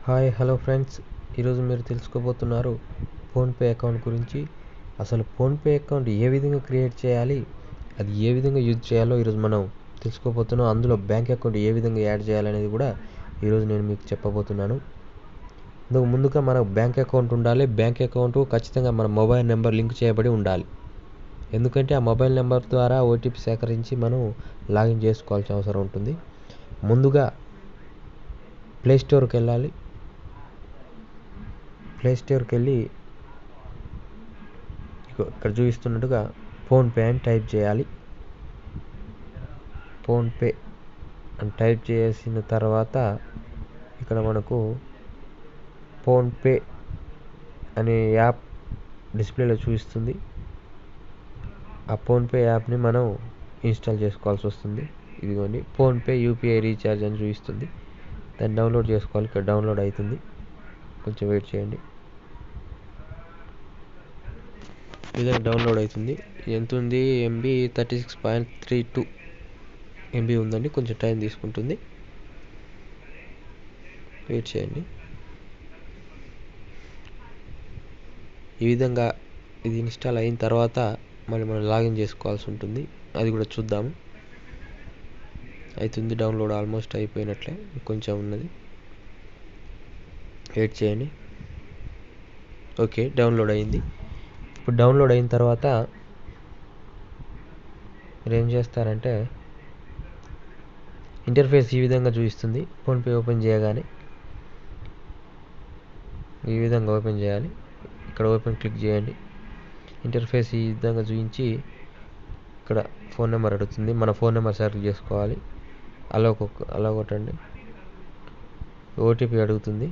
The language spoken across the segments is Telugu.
హాయ్ హలో ఫ్రెండ్స్, ఈరోజు మీరు తెలుసుకోబోతున్నారు ఫోన్పే అకౌంట్ గురించి. అసలు ఫోన్పే అకౌంట్ ఏ విధంగా క్రియేట్ చేయాలి, అది ఏ విధంగా యూజ్ చేయాలో ఈరోజు మనం తెలుసుకోబోతున్నాం. అందులో బ్యాంక్ అకౌంట్ ఏ విధంగా యాడ్ చేయాలనేది కూడా ఈరోజు నేను మీకు చెప్పబోతున్నాను. ముందుగా మనకు బ్యాంక్ అకౌంట్ ఉండాలి. బ్యాంక్ అకౌంట్ ఖచ్చితంగా మన మొబైల్ నెంబర్ లింక్ చేయబడి ఉండాలి. ఎందుకంటే ఆ మొబైల్ నెంబర్ ద్వారా ఓటీపీ సేకరించి మనం లాగిన్ చేసుకోవాల్సిన అవసరం ఉంటుంది. ముందుగా ప్లేస్టోర్కి వెళ్ళాలి. ప్లేస్టోర్కి వెళ్ళి ఇక్కడ చూపిస్తున్నట్టుగా ఫోన్పే అని టైప్ చేయాలి. ఫోన్పే అని టైప్ చేసిన తర్వాత ఇక్కడ మనకు ఫోన్పే అనే యాప్ డిస్ప్లేలో చూపిస్తుంది. ఆ ఫోన్పే యాప్ని మనం ఇన్స్టాల్ చేసుకోవాల్సి వస్తుంది. ఇదిగోండి, ఫోన్పే యూపీఐ రీఛార్జ్ అని చూపిస్తుంది. దాన్ని డౌన్లోడ్ చేసుకోవాలి. ఇక్కడ డౌన్లోడ్ అవుతుంది, కొంచెం వెయిట్ చేయండి. విధంగా డౌన్లోడ్ అవుతుంది. ఎంత ఉంది? ఎంబీ 36.32 ఎంబీ ఉందండి. కొంచెం టైం తీసుకుంటుంది, వెయిట్ చేయండి. ఈ విధంగా ఇది ఇన్స్టాల్ అయిన తర్వాత మళ్ళీ మనం లాగిన్ చేసుకోవాల్సి ఉంటుంది. అది కూడా చూద్దాము. అవుతుంది, డౌన్లోడ్ ఆల్మోస్ట్ అయిపోయినట్లే, కొంచెం ఉన్నది, వెయిట్ చేయండి. ఓకే, డౌన్లోడ్ అయింది. ఇప్పుడు డౌన్లోడ్ అయిన తర్వాత మీరు ఏం చేస్తారంటే ఇంటర్ఫేస్ ఈ విధంగా చూపిస్తుంది. ఫోన్పే ఓపెన్ చేయగానే ఈ విధంగా ఓపెన్ చేయాలి. ఇక్కడ ఓపెన్ క్లిక్ చేయండి. ఇంటర్ఫేస్ ఈ విధంగా చూపించి ఇక్కడ ఫోన్ నెంబర్ అడుగుతుంది. మన ఫోన్ నెంబర్ సెలెక్ట్ చేసుకోవాలి. అలా కొట్టండి. ఓటీపీ అడుగుతుంది.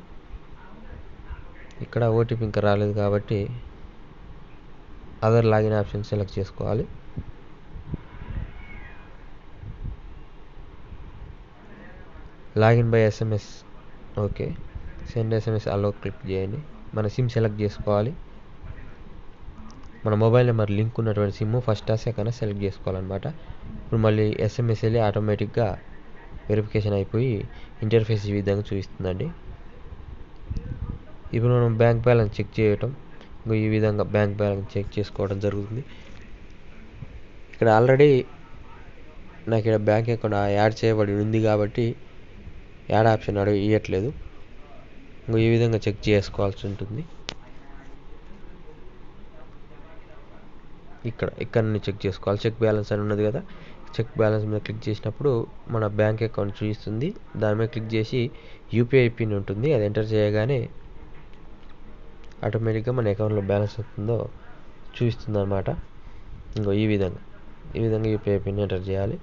ఇక్కడ ఓటీపీ ఇంకా రాలేదు కాబట్టి అదర్ లాగిన్ ఆప్షన్ సెలెక్ట్ చేసుకోవాలి. Login by SMS, okay. Send SMS అలో క్లిక్ చేయండి. మన సిమ్ సెలెక్ట్ చేసుకోవాలి. మన మొబైల్ నెంబర్ లింక్ ఉన్నటువంటి సిమ్ ఫస్ట్ సెకండ్ సెలెక్ట్ చేసుకోవాలన్నమాట. ఇప్పుడు మళ్ళీ ఎస్ఎంఎస్ వెళ్ళి ఆటోమేటిక్గా వెరిఫికేషన్ అయిపోయి ఇంటర్ఫేస్ ఈ విధంగా చూపిస్తుందండి. ఇప్పుడు మనం బ్యాంక్ బ్యాలెన్స్ చెక్ చేయటం, ఈ విధంగా బ్యాంక్ బ్యాలెన్స్ చెక్ చేసుకోవడం జరుగుతుంది. ఇక్కడ ఆల్రెడీ నాకు ఇక్కడ బ్యాంక్ అకౌంట్ యాడ్ చేయబడి ఉంది కాబట్టి యాడ్ ఆప్షన్ ఇవ్వట్లేదు. ఈ విధంగా చెక్ చేసుకోవాల్సి ఉంటుంది. ఇక్కడ నుండి చెక్ చేసుకోవాలి. చెక్ బ్యాలెన్స్ అని ఉన్నది కదా, చెక్ బ్యాలెన్స్ మీద క్లిక్ చేసినప్పుడు మన బ్యాంక్ అకౌంట్ చూపిస్తుంది. దాని మీద క్లిక్ చేసి యూపీఐ పిన్ ఉంటుంది, అది ఎంటర్ చేయగానే ఆటోమేటిక్గా మన అకౌంట్లో బ్యాలెన్స్ వస్తుందో చూపిస్తుంది అన్నమాట. ఈ విధంగా యూపీఐ పిన్ ఎంటర్ చేయాలి.